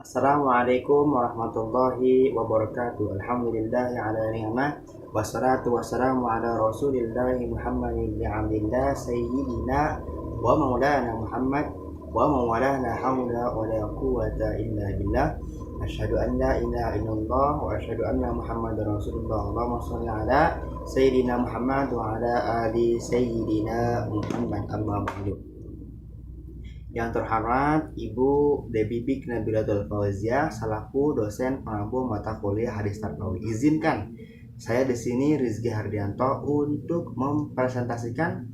Assalamualaikum warahmatullahi wabarakatuh. Alhamdulillahi ala ni'mah. Wassalatu wassalamu ala rasulillahi Muhammadin bin Abdillah Sayyidina wa maulana Muhammad wa mawalana hawla wa la quwwata illa billah. Asyhadu an la ilaha illallah wa asyhadu anna Muhammadar Rasulullah. Allahumma shalli ala Sayyidina Muhammad wa ala ali Sayyidina Muhammad, amma ba'du. Yang terhormat Ibu Debbie Bik Nabilatul Fauziah selaku dosen pengampu mata kuliah hadis Tarbawi. Izinkan saya di sini Rizky Hardianto untuk mempresentasikan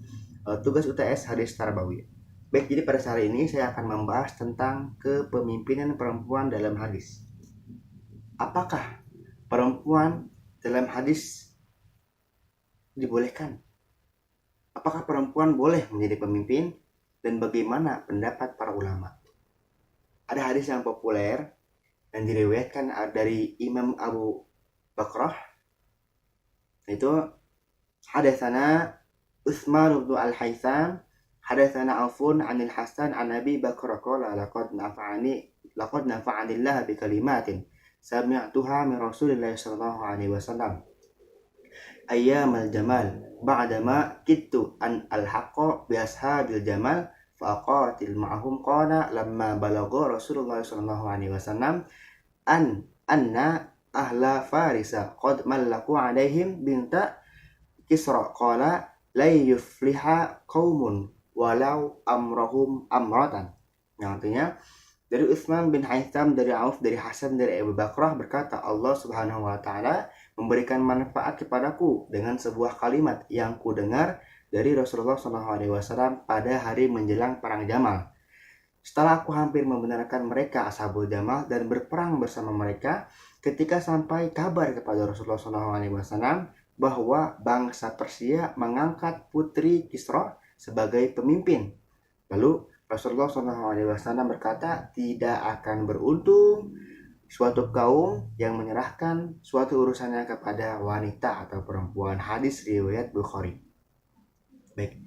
tugas UTS hadis Tarbawi. Baik, jadi pada hari ini saya akan membahas tentang kepemimpinan perempuan dalam hadis. Apakah perempuan dalam hadis dibolehkan? Apakah perempuan boleh menjadi pemimpin? Dan bagaimana pendapat para ulama? Ada hadis yang populer dan diriwayatkan dari Imam Abu Bakrah, itu hadatsana Utsman bin Al-Haytham hadatsana Aufun 'anil Hasan 'an Abi Bakr qala laqad nafa'ani Allah bi kalimatin sami'tuha min Rasulillah sallallahu alaihi wasallam ayyamal jamal ba'dama kittu an al-haqqa bi ashabil jamal faqatil ma'hum qala lamma balagha Rasulullah sallallahu alaihi wasallam anna ahla farisa qad mallaku alaihim binta Kisra qala la yufliha qaumun walau amrahum amratan. Yang artinya dari Utsman bin Haytham, dari Auf, dari Hasan, dari Abu Bakrah berkata, Allah Subhanahu wa taala memberikan manfaat kepadaku dengan sebuah kalimat yang ku dengar dari Rasulullah SAW pada hari menjelang perang Jamal. Setelah aku hampir membenarkan mereka Ashabul Jamal dan berperang bersama mereka, ketika sampai kabar kepada Rasulullah SAW bahwa bangsa Persia mengangkat putri Kisra sebagai pemimpin. Lalu Rasulullah SAW berkata, tidak akan beruntung suatu kaum yang menyerahkan suatu urusannya kepada wanita atau perempuan. Hadis riwayat Bukhari. Baik.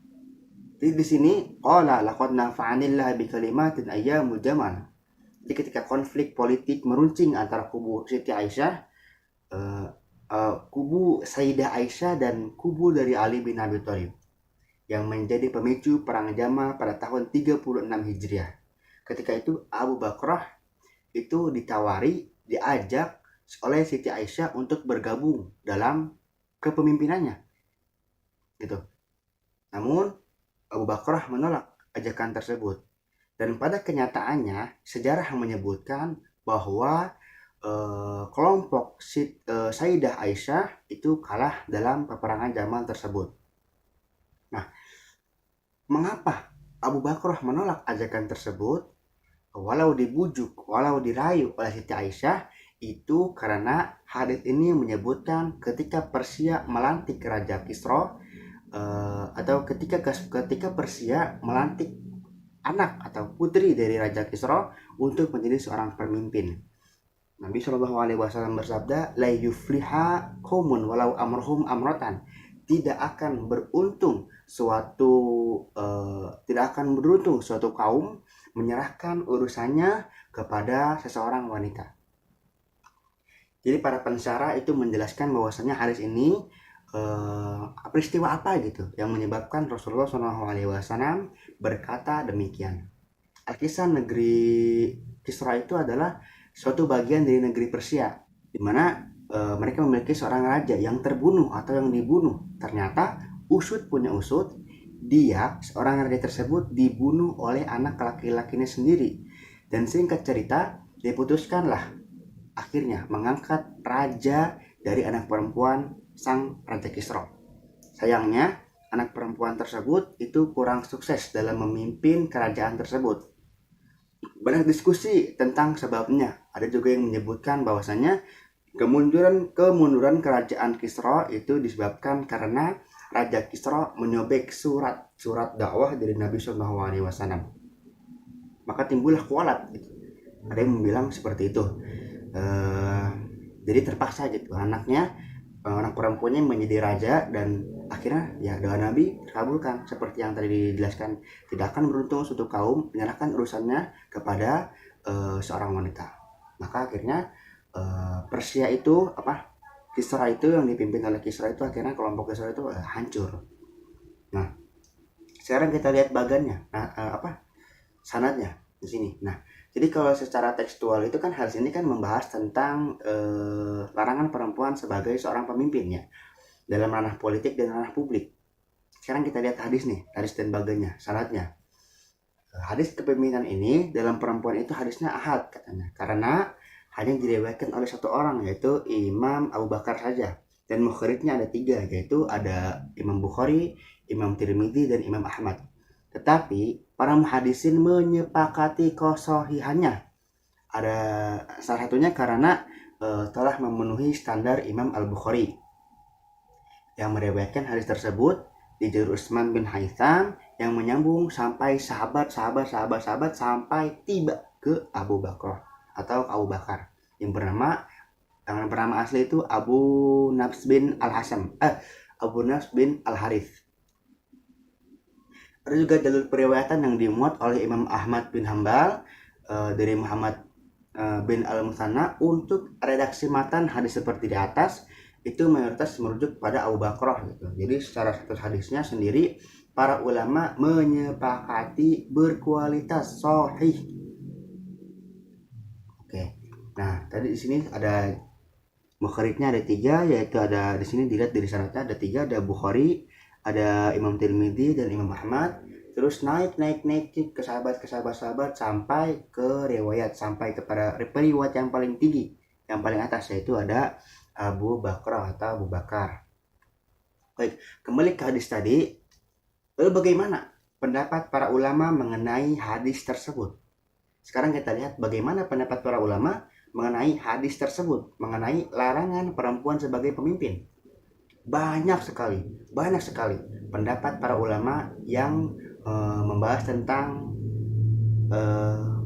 Jadi di sini qala laqad nafa'anillah bi kalimatin ayyamul jamal. Jadi ketika konflik politik meruncing antara kubu Siti Aisyah, kubu Sayyidah Aisyah dan kubu dari Ali bin Abi Thalib yang menjadi pemicu perang Jamal pada tahun 36 Hijriah. Ketika itu Abu Bakrah itu diajak oleh Siti Aisyah untuk bergabung dalam kepemimpinannya. Gitu. Namun Abu Bakrah menolak ajakan tersebut. Dan pada kenyataannya sejarah menyebutkan bahwa kelompok Sayyidah Aisyah itu kalah dalam peperangan Jamal tersebut. Nah, mengapa Abu Bakrah menolak ajakan tersebut? Walau dibujuk, walau dirayu oleh Siti Aisyah, itu karena hadits ini menyebutkan ketika Persia melantik Raja Kisra, atau ketika Persia melantik anak atau putri dari Raja Kisra untuk menjadi seorang pemimpin. Nabi Shallallahu Alaihi Wasallam bersabda, la yufliha qaumun walau amrhum amratan. Tidak akan beruntung suatu kaum menyerahkan urusannya kepada seseorang wanita. Jadi para pensyarah itu menjelaskan bahwasanya hadis ini peristiwa apa gitu yang menyebabkan Rasulullah SAW berkata demikian. Al-Kisah negeri Kisra itu adalah suatu bagian dari negeri Persia, di mana mereka memiliki seorang raja yang terbunuh atau yang dibunuh. Ternyata usut punya usut, dia seorang raja tersebut dibunuh oleh anak laki-lakinya sendiri. Dan singkat cerita, diputuskanlah akhirnya mengangkat raja dari anak perempuan sang Raja Kisra. Sayangnya anak perempuan tersebut itu kurang sukses dalam memimpin kerajaan tersebut. Banyak diskusi tentang sebabnya. Ada juga yang menyebutkan bahwasanya kemunduran kerajaan Kisra itu disebabkan karena Raja Kisra menyobek surat dakwah dari Nabi Shallallahu Alaihi Wasallam. Maka timbullah kualat. Gitu. Ada yang bilang seperti itu. Jadi terpaksa gitu anak perempuannya menjadi raja, dan akhirnya ya doa Nabi terkabulkan seperti yang tadi dijelaskan. Tidak akan beruntung suatu kaum menyerahkan urusannya kepada seorang wanita. Maka akhirnya Persia itu Kisra itu yang dipimpin oleh Kisra itu akhirnya kelompok Kisra itu hancur. Nah, sekarang kita lihat bagannya. Nah, sanadnya di sini. Nah, jadi kalau secara tekstual itu kan hadis ini kan membahas tentang larangan perempuan sebagai seorang pemimpinnya dalam ranah politik dan ranah publik. Sekarang kita lihat hadis nih, hadis dan bagannya, sanadnya. Hadis kepemimpinan ini dalam perempuan itu hadisnya ahad katanya, karena hanya diriwayatkan oleh satu orang, yaitu Imam Abu Bakar saja. Dan mukhrijnya ada 3, yaitu ada Imam Bukhari, Imam Tirmidzi, dan Imam Ahmad. Tetapi para muhadisin menyepakati kesohihannya. Ada salah satunya karena telah memenuhi standar Imam Al-Bukhari yang meriwayatkan hadis tersebut di jalur Utsman bin Haitham yang menyambung sampai sahabat sampai tiba ke Abu Bakar atau Abu Bakar yang bernama asli itu Abu Nafs bin Al-Hasam Abu Nafs bin Al-Harith. Ada juga jalur periwayatan yang dimuat oleh Imam Ahmad bin Hambal dari Muhammad bin Al-Musanna. Untuk redaksi matan hadis seperti di atas itu mayoritas merujuk pada Abu Bakrah gitu. Jadi secara status hadisnya sendiri para ulama menyepakati berkualitas sahih. Oke. Nah, tadi di sini ada mukhrijnya ada 3, yaitu ada di sini dilihat dari sanadnya ada 3, ada Bukhari, ada Imam Tirmidzi dan Imam Ahmad. Terus naik ke sahabat sampai ke riwayat, sampai kepada riwayat yang paling tinggi, yang paling atas, yaitu ada Abu Bakrah atau Abu Bakar. Baik, kembali ke hadis tadi. Lalu bagaimana pendapat para ulama mengenai hadis tersebut? Sekarang kita lihat bagaimana pendapat para ulama mengenai hadis tersebut, mengenai larangan perempuan sebagai pemimpin. Banyak sekali pendapat para ulama yang membahas tentang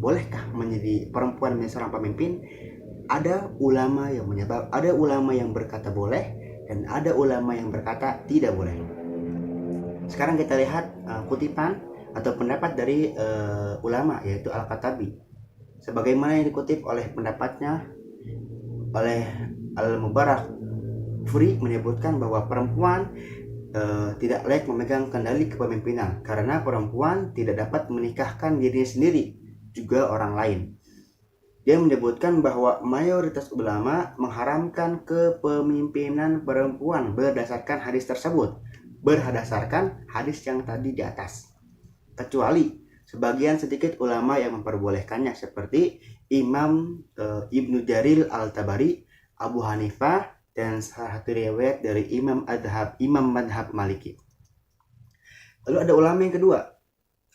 bolehkah menjadi perempuan menjadi seorang pemimpin. Ada ulama yang berkata boleh dan ada ulama yang berkata tidak boleh. Sekarang kita lihat kutipan atau pendapat dari ulama, yaitu Al-Khattabi. Sebagaimana yang dikutip oleh pendapatnya oleh Al-Mubarak Furi, menyebutkan bahwa perempuan tidak layak memegang kendali kepemimpinan karena perempuan tidak dapat menikahkan dirinya sendiri juga orang lain. Dia menyebutkan bahwa mayoritas ulama mengharamkan kepemimpinan perempuan berdasarkan hadis tersebut, berdasarkan hadis yang tadi di atas. Kecuali sebagian sedikit ulama yang memperbolehkannya, seperti Imam Ibnu Jarir Al-Tabari, Abu Hanifah, dan salah satu riwayat dari Imam Madhab Maliki. Lalu ada ulama yang kedua,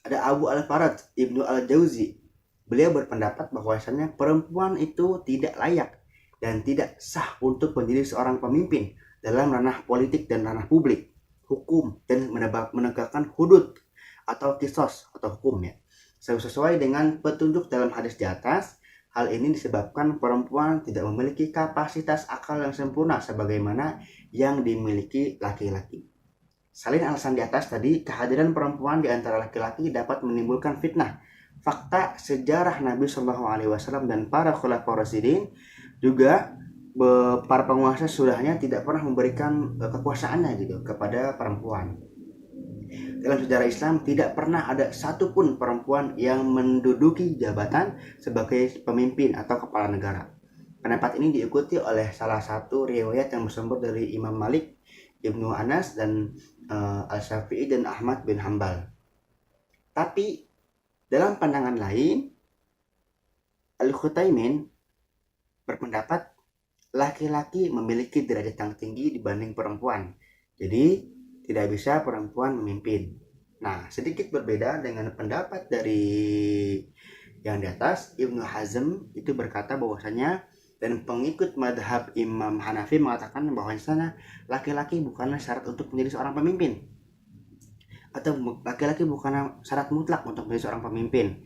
ada Abu Al-Farad Ibnu Al-Jauzi. Beliau berpendapat bahwasannya perempuan itu tidak layak dan tidak sah untuk menjadi seorang pemimpin dalam ranah politik dan ranah publik, hukum, dan menegakkan hudud atau kisos atau hukum ya. Sesuai dengan petunjuk dalam hadis di atas, hal ini disebabkan perempuan tidak memiliki kapasitas akal yang sempurna sebagaimana yang dimiliki laki-laki. Selain alasan di atas tadi, kehadiran perempuan di antara laki-laki dapat menimbulkan fitnah. Fakta sejarah Nabi Shallallahu Alaihi Wasallam dan para khulafaur rasyidin juga para penguasa sudahnya tidak pernah memberikan kekuasaannya gitu kepada perempuan. Dalam sejarah Islam tidak pernah ada satupun perempuan yang menduduki jabatan sebagai pemimpin atau kepala negara. Pendapat ini diikuti oleh salah satu riwayat yang bersumber dari Imam Malik, Ibnu Anas, dan Al-Syafi'i dan Ahmad bin Hambal. Tapi dalam pandangan lain, Al-Khuthaimin berpendapat laki-laki memiliki derajat yang tinggi dibanding perempuan. Jadi tidak bisa perempuan memimpin. Nah, sedikit berbeda dengan pendapat dari yang di atas. Ibnu Hazm itu berkata bahwasanya, dan pengikut madhab Imam Hanafi mengatakan bahwasanya laki-laki bukanlah syarat untuk menjadi seorang pemimpin, atau laki-laki bukanlah syarat mutlak untuk menjadi seorang pemimpin.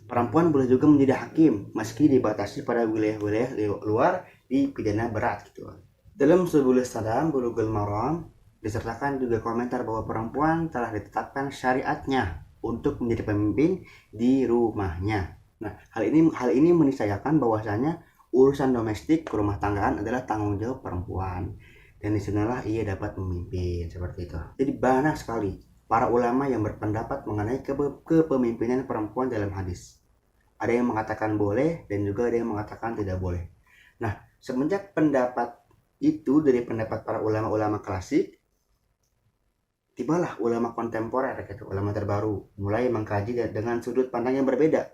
Perempuan boleh juga menjadi hakim meski dibatasi pada wilayah-wilayah luar di pidana berat gitu. Dalam Subulus Salam Bulughul Maram disertakan juga komentar bahwa perempuan telah ditetapkan syariatnya untuk menjadi pemimpin di rumahnya. Nah, hal ini meniscayakan bahwasanya urusan domestik rumah tanggaan adalah tanggung jawab perempuan. Dan disanalah ia dapat memimpin seperti itu. Jadi banyak sekali para ulama yang berpendapat mengenai kepemimpinan perempuan dalam hadis. Ada yang mengatakan boleh dan juga ada yang mengatakan tidak boleh. Nah, semenjak pendapat itu dari pendapat para ulama-ulama klasik, tibalah ulama kontemporer, gitu, ulama terbaru, mulai mengkaji dengan sudut pandang yang berbeda.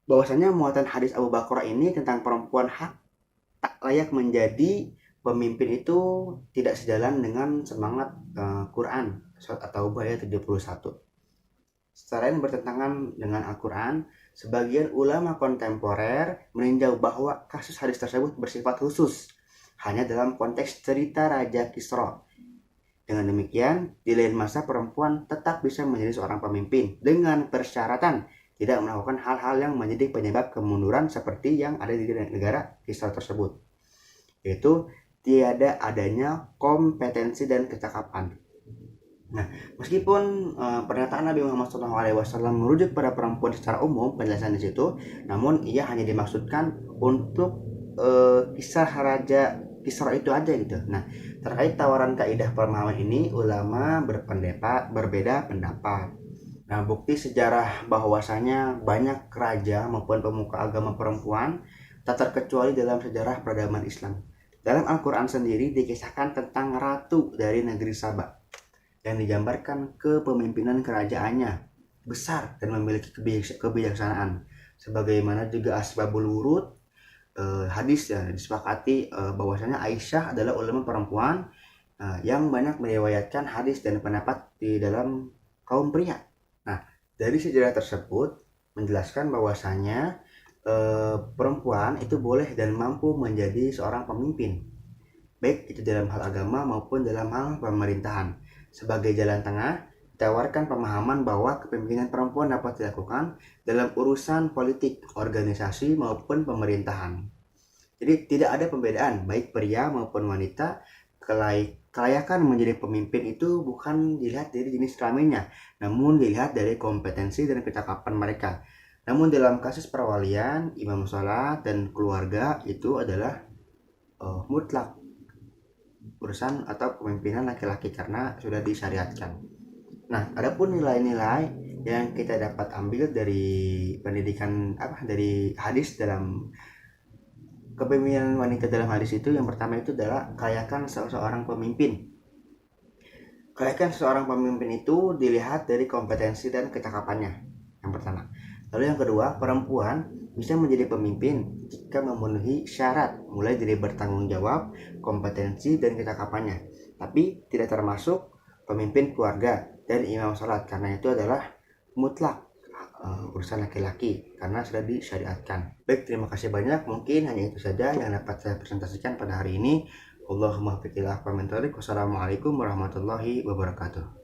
Bahwasanya muatan hadis Abu Bakar ini tentang perempuan hak tak layak menjadi pemimpin itu tidak sejalan dengan semangat Quran surat At-Taubah ayat 71. Selain bertentangan dengan Al-Quran, sebagian ulama kontemporer meninjau bahwa kasus hadis tersebut bersifat khusus, hanya dalam konteks cerita Raja Kisra. Dengan demikian, di lain masa perempuan tetap bisa menjadi seorang pemimpin dengan persyaratan tidak melakukan hal-hal yang menjadi penyebab kemunduran seperti yang ada di negara Kisra tersebut, yaitu tiada adanya kompetensi dan kecakapan. Nah, meskipun pernyataan Nabi Muhammad SAW merujuk pada perempuan secara umum penjelasan di situ, namun ia hanya dimaksudkan untuk kisah Raja Kisra itu aja gitu. Nah, terkait tawaran kaidah pemahaman ini, ulama berbeda pendapat. Nah, bukti sejarah bahwasanya banyak raja maupun pemuka agama perempuan, tak terkecuali dalam sejarah peradaban Islam. Dalam Al-Quran sendiri dikisahkan tentang ratu dari negeri Sabah yang digambarkan kepemimpinan kerajaannya besar dan memiliki kebijaksanaan. Sebagaimana juga asbabul wurud, hadis ya disepakati bahwasanya Aisyah adalah ulama perempuan yang banyak meriwayatkan hadis dan pendapat di dalam kaum pria. Nah, dari sejarah tersebut menjelaskan bahwasanya perempuan itu boleh dan mampu menjadi seorang pemimpin, baik itu dalam hal agama maupun dalam hal pemerintahan. Sebagai jalan tengah, ditawarkan pemahaman bahwa kepemimpinan perempuan dapat dilakukan dalam urusan politik, organisasi maupun pemerintahan. Jadi tidak ada pembedaan baik pria maupun wanita. Kelayakan menjadi pemimpin itu bukan dilihat dari jenis kelaminnya, namun dilihat dari kompetensi dan kecakapan mereka. Namun dalam kasus perwalian, imam sholat, dan keluarga itu adalah mutlak urusan atau kepemimpinan laki-laki karena sudah disyariatkan. Nah, adapun nilai-nilai yang kita dapat ambil dari pendidikan dari hadis dalam kepemimpinan wanita dalam hadis itu, yang pertama itu adalah kelayakan seorang pemimpin. Kelayakan seorang pemimpin itu dilihat dari kompetensi dan kecakapannya. Yang pertama. Lalu yang kedua, perempuan bisa menjadi pemimpin jika memenuhi syarat, mulai dari bertanggung jawab, kompetensi, dan kecakapannya. Tapi tidak termasuk pemimpin keluarga dan imam sholat, karena itu adalah mutlak urusan laki-laki karena sudah disyariatkan. Baik, terima kasih banyak. Mungkin hanya itu saja yang dapat saya presentasikan pada hari ini. Allahumma fiqillah komentari. Wassalamualaikum warahmatullahi wabarakatuh.